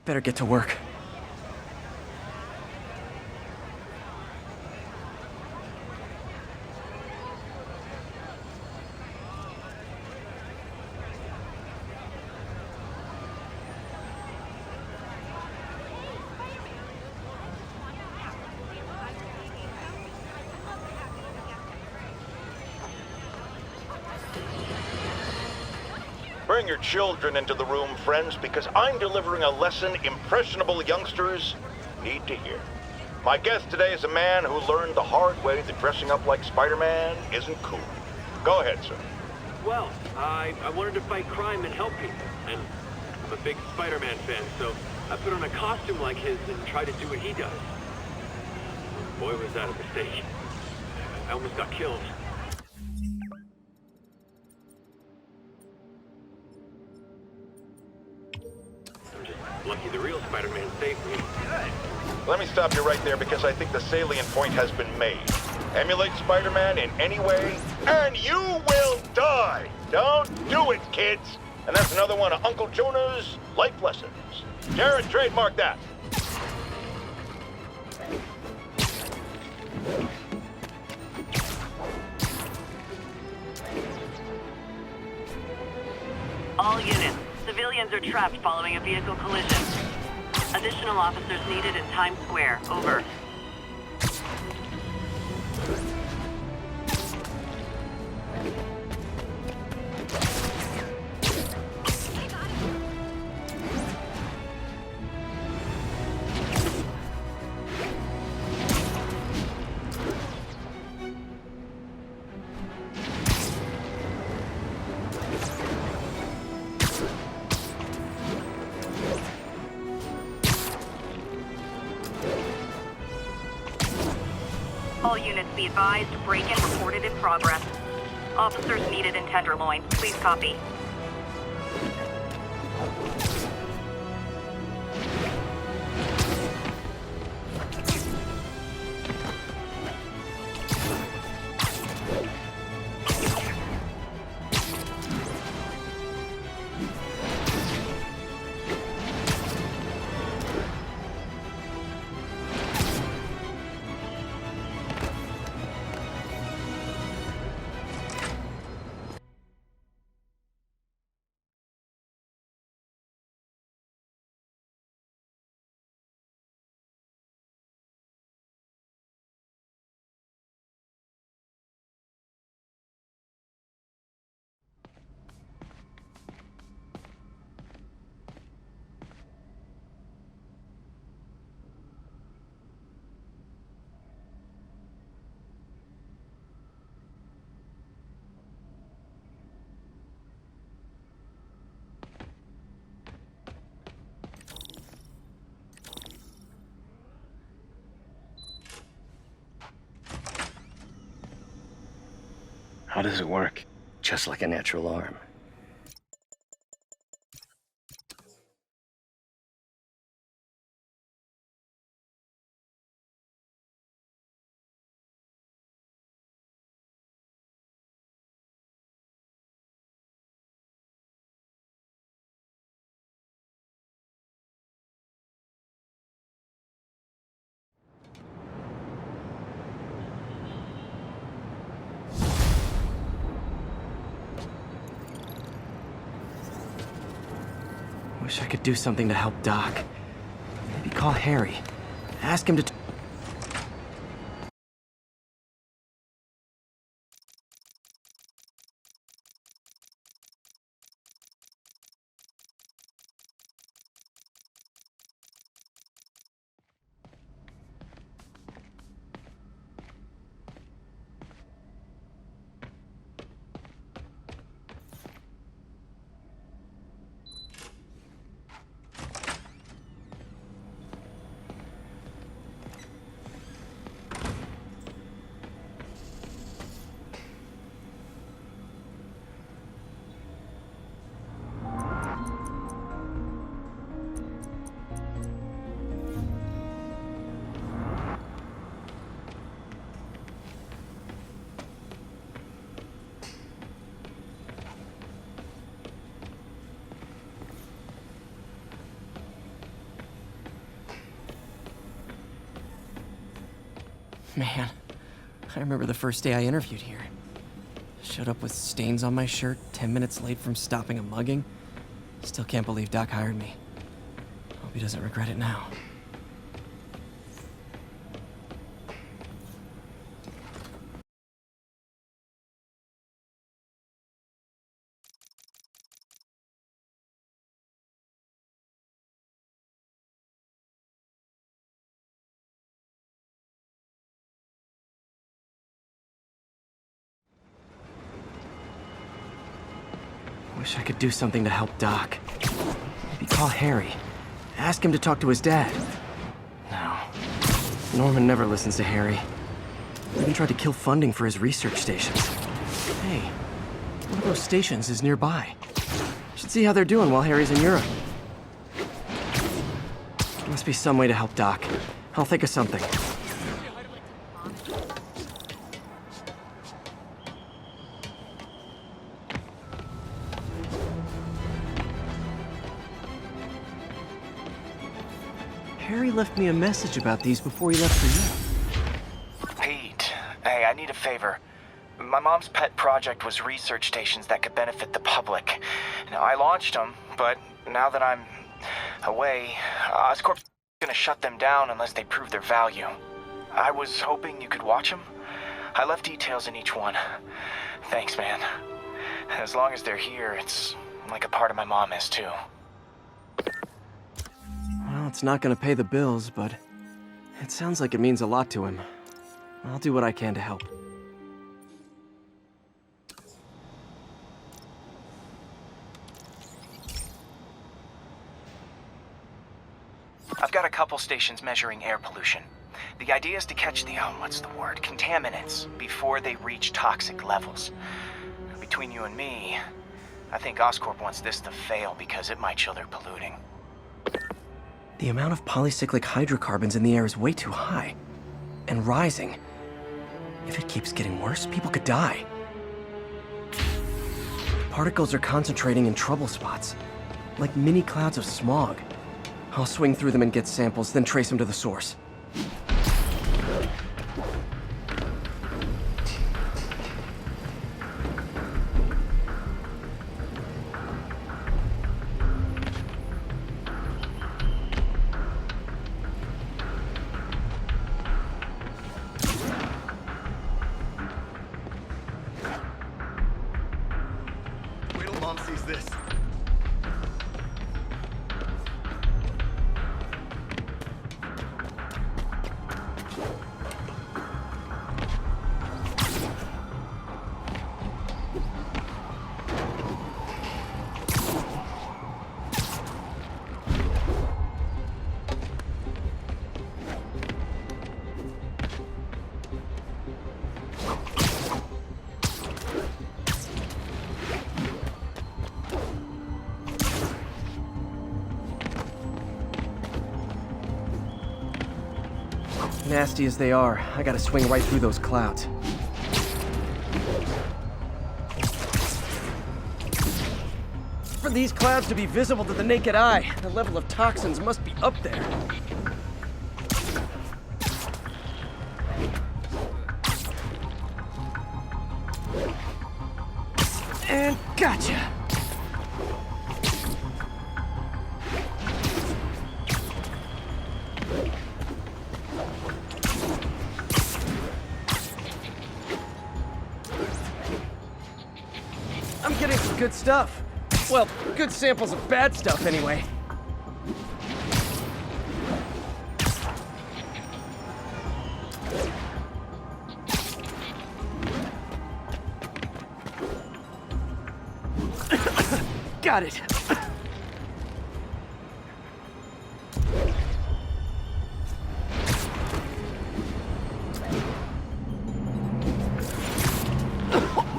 Better get to work. Bring your children into the room, friends, because I'm delivering a lesson impressionable youngsters need to hear. My guest today is a man who learned the hard way that dressing up like Spider-Man isn't cool. Go ahead, sir. Well, I wanted to fight crime and help people, and I'm a big Spider-Man fan, so I put on a costume like his and tried to do what he does. Boy, was that a mistake. I almost got killed. I'm just lucky the real Spider-Man saved me. Let me stop you right there because I think the salient point has been made. Emulate Spider-Man in any way, and you will die! Don't do it, kids! And that's another one of Uncle Jonah's life lessons. Jared, trademark that. All units, civilians are trapped following a vehicle collision. Additional officers needed in Times Square. Over. All units be advised, break-in reported in progress. Officers needed in Tenderloin. Please copy. How does it work? Just like a natural arm. Wish I could do something to help Doc. Maybe call Harry. Ask him to... Man, I remember the first day I interviewed here. Showed up with stains on my shirt, 10 minutes late from stopping a mugging. Still can't believe Doc hired me. Hope he doesn't regret it now. Wish I could do something to help Doc. Maybe call Harry. Ask him to talk to his dad. No. Norman never listens to Harry. Even tried to kill funding for his research stations. Hey, one of those stations is nearby. Should see how they're doing while Harry's in Europe. Must be some way to help Doc. I'll think of something. Harry left me a message about these before he left for you. Pete, hey, I need a favor. My mom's pet project was research stations that could benefit the public. Now, I launched them, but now that I'm away, Oscorp's gonna shut them down unless they prove their value. I was hoping you could watch them. I left details in each one. Thanks, man. As long as they're here, it's like a part of my mom is, too. Well, it's not gonna pay the bills, but it sounds like it means a lot to him. I'll do what I can to help. I've got a couple stations measuring air pollution. The idea is to catch the, contaminants before they reach toxic levels. Between you and me, I think Oscorp wants this to fail because it might show they're polluting. The amount of polycyclic hydrocarbons in the air is way too high. And rising. If it keeps getting worse, people could die. Particles are concentrating in trouble spots, like mini clouds of smog. I'll swing through them and get samples, then trace them to the source. Wait till Mom sees this. Nasty as they are, I gotta swing right through those clouds. For these clouds to be visible to the naked eye, the level of toxins must be up there. And gotcha! good stuff. Well, good samples of bad stuff, anyway. Got it.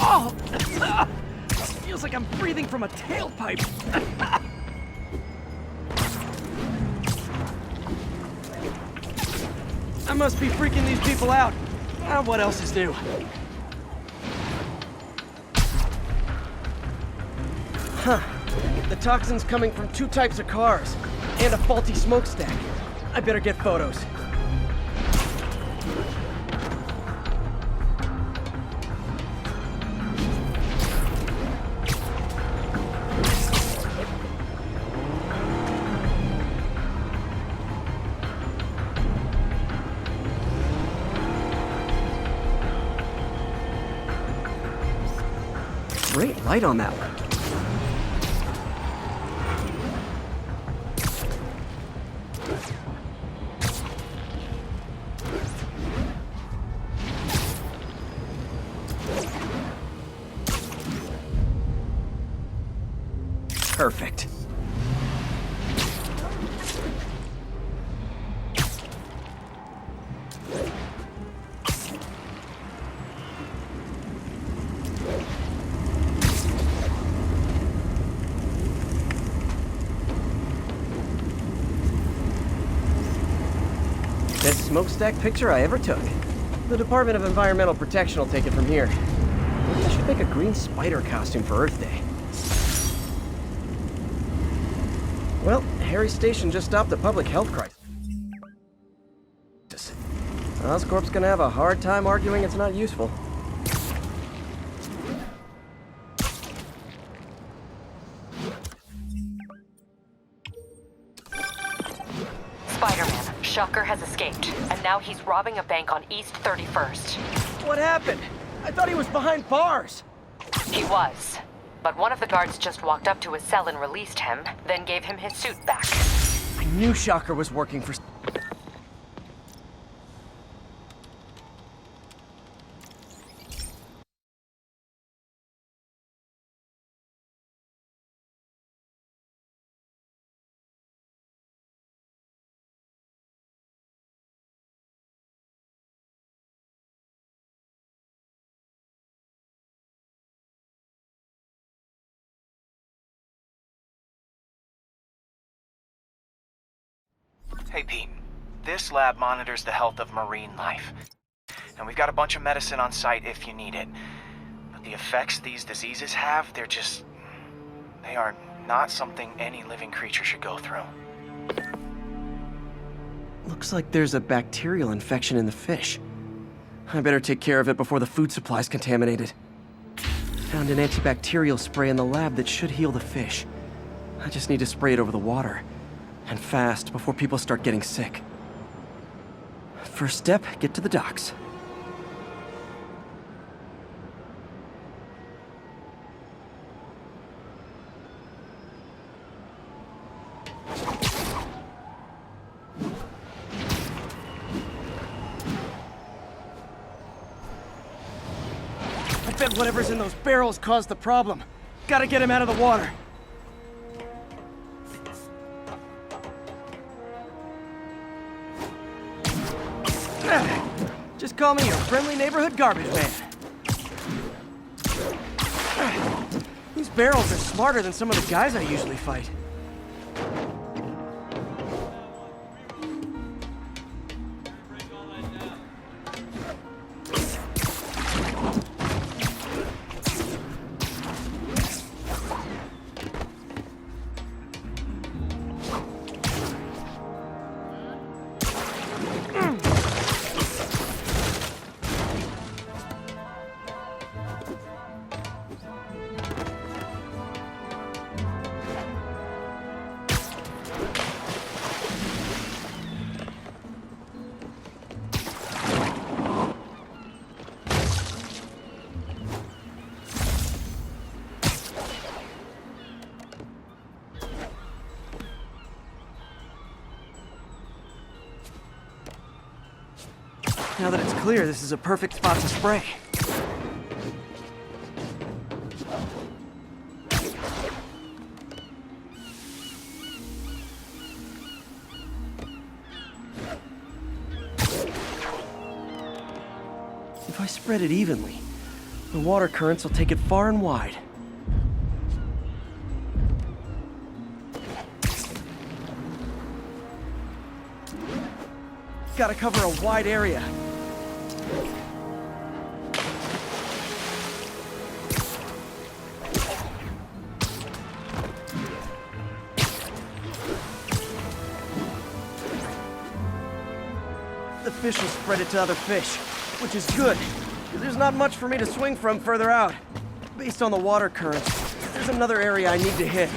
Oh! Feels like I'm breathing from a tailpipe. I must be freaking these people out. What else is new? Huh. The toxin's coming from 2 types of cars, and a faulty smokestack. I better get photos. Great light on that one. Perfect. Best smokestack picture I ever took. The Department of Environmental Protection will take it from here. Maybe I should make a green spider costume for Earth Day. Well, Harry's station just stopped a public health crisis. Oscorp's gonna have a hard time arguing it's not useful. Spider-Man, Shocker has escaped, and now he's robbing a bank on East 31st. What happened? I thought he was behind bars. He was. But one of the guards just walked up to his cell and released him, then gave him his suit back. I knew Shocker was working for... Hey, Pete. This lab monitors the health of marine life. And we've got a bunch of medicine on site if you need it. But the effects these diseases have, they are not something any living creature should go through. Looks like there's a bacterial infection in the fish. I better take care of it before the food supply's contaminated. Found an antibacterial spray in the lab that should heal the fish. I just need to spray it over the water. And fast, before people start getting sick. First step, get to the docks. I bet whatever's in those barrels caused the problem. Gotta get him out of the water. Just call me your friendly neighborhood garbage man. These barrels are smarter than some of the guys I usually fight. Now that it's clear, this is a perfect spot to spray. If I spread it evenly, the water currents will take it far and wide. Gotta cover a wide area. The fish will spread it to other fish, which is good. There's not much for me to swing from further out. Based on the water currents, there's another area I need to hit.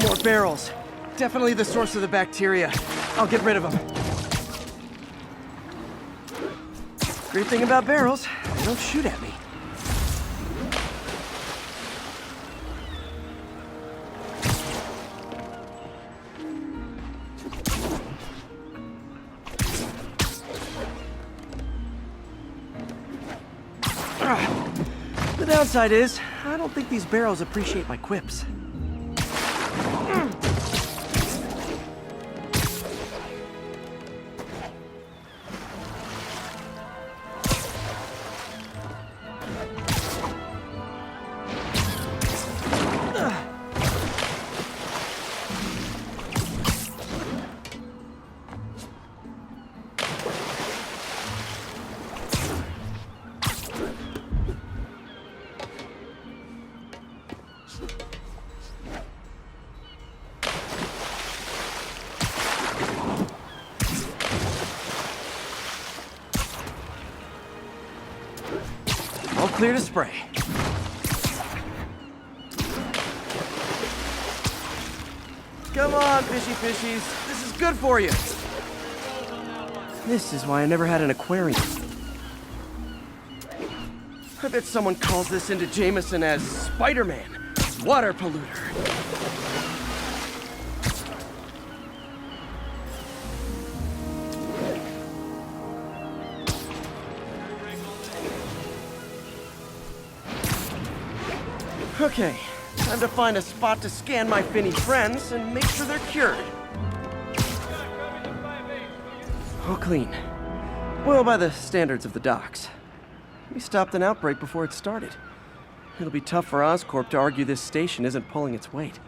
More barrels. Definitely the source of the bacteria. I'll get rid of them. Great thing about barrels, they don't shoot at me. The downside is, I don't think these barrels appreciate my quips. All clear to spray. Come on, fishy fishies. This is good for you. This is why I never had an aquarium. I bet someone calls this into Jameson as Spider-Man, water polluter. Okay, time to find a spot to scan my finny friends and make sure they're cured. All clean. Well, by the standards of the docks. We stopped an outbreak before it started. It'll be tough for Oscorp to argue this station isn't pulling its weight.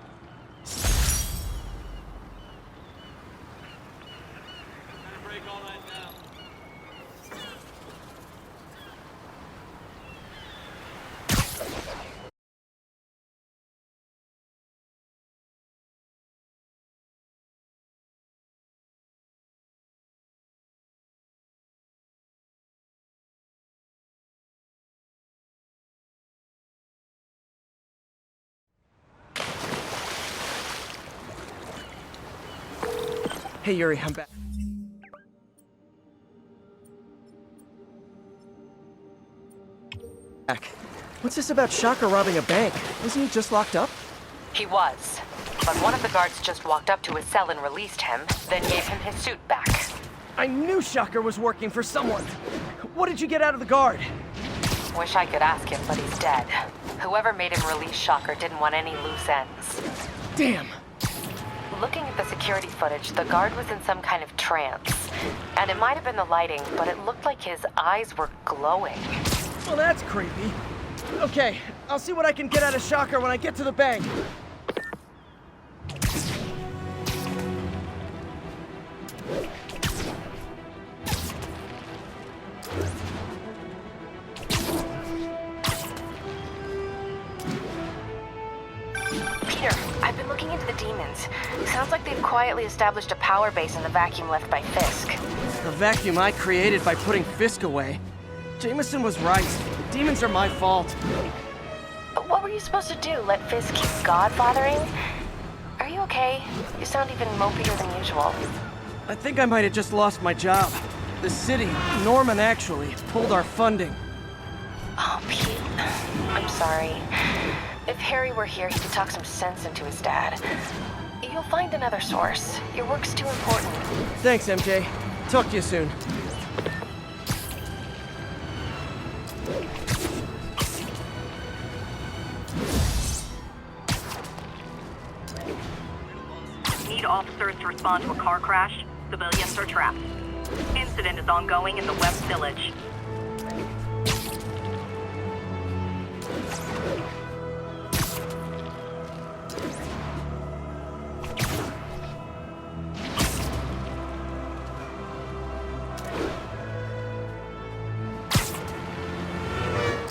Hey, Yuri, I'm back. What's this about Shocker robbing a bank? Wasn't he just locked up? He was. But one of the guards just walked up to his cell and released him, then gave him his suit back. I knew Shocker was working for someone. What did you get out of the guard? Wish I could ask him, but he's dead. Whoever made him release Shocker didn't want any loose ends. Damn. Looking at the security footage, the guard was in some kind of trance. And it might have been the lighting, but it looked like his eyes were glowing. Well, that's creepy. Okay, I'll see what I can get out of Shocker when I get to the bank. Peter, I've been looking into the demons. Sounds like they've quietly established a power base in the vacuum left by Fisk. The vacuum I created by putting Fisk away. Jameson was right. The demons are my fault. But what were you supposed to do? Let Fisk keep godfathering? Are you okay? You sound even mopier than usual. I think I might have just lost my job. The city, Norman actually, pulled our funding. Oh, Pete, I'm sorry. If Harry were here, he could talk some sense into his dad. You'll find another source. Your work's too important. Thanks, MJ. Talk to you soon. Need officers to respond to a car crash. Civilians are trapped. Incident is ongoing in the West Village.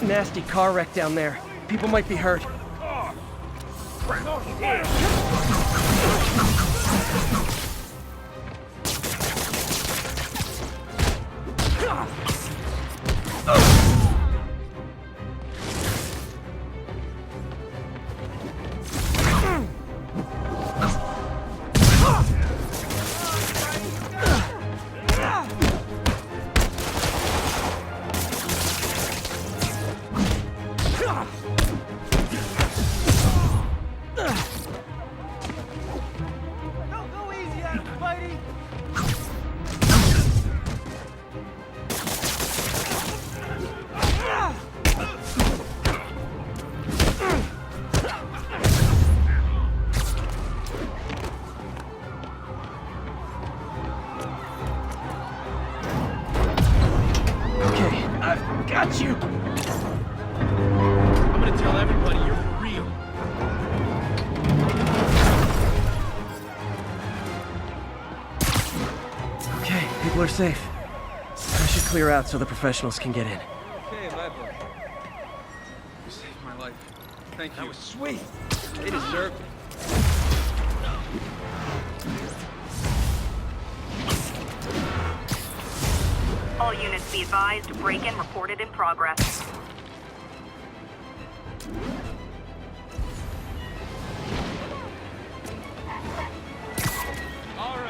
Nasty car wreck down there. People might be hurt. Okay, I've got you. I'm gonna tell everybody you're for real. Okay, people are safe. I should clear out so the professionals can get in. Okay, my boy. You saved my life. Thank you. That was sweet. They deserved it. All units be advised, break-in reported in progress. All right.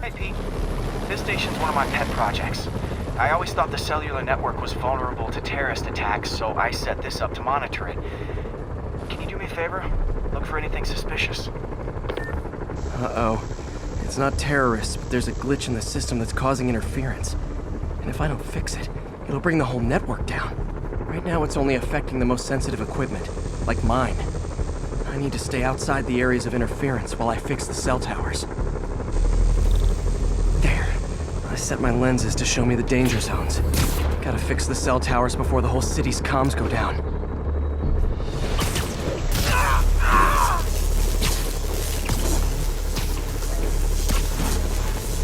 Hey, Pete. This station's one of my pet projects. I always thought the cellular network was vulnerable to terrorist attacks, so I set this up to monitor it. Can you do me a favor? Look for anything suspicious. Uh-oh. It's not terrorists, but there's a glitch in the system that's causing interference. And if I don't fix it, it'll bring the whole network down. Right now, it's only affecting the most sensitive equipment, like mine. I need to stay outside the areas of interference while I fix the cell towers. There. I set my lenses to show me the danger zones. Gotta fix the cell towers before the whole city's comms go down.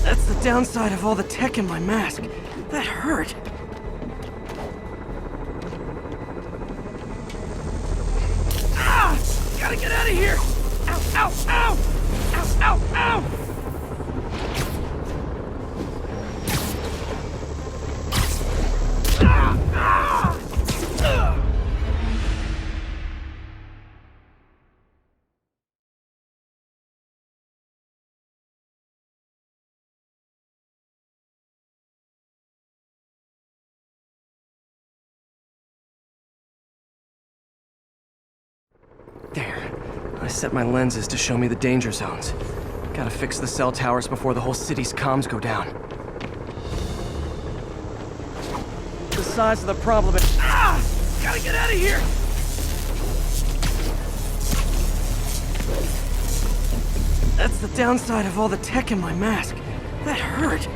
That's the downside of all the tech in my mask. That hurt. Gotta get out of here! Ow, ow, ow! Ow, ow, ow! I set my lenses to show me the danger zones. Gotta fix the cell towers before the whole city's comms go down. The size of the problem is... Ah! Gotta get out of here! That's the downside of all the tech in my mask. That hurt.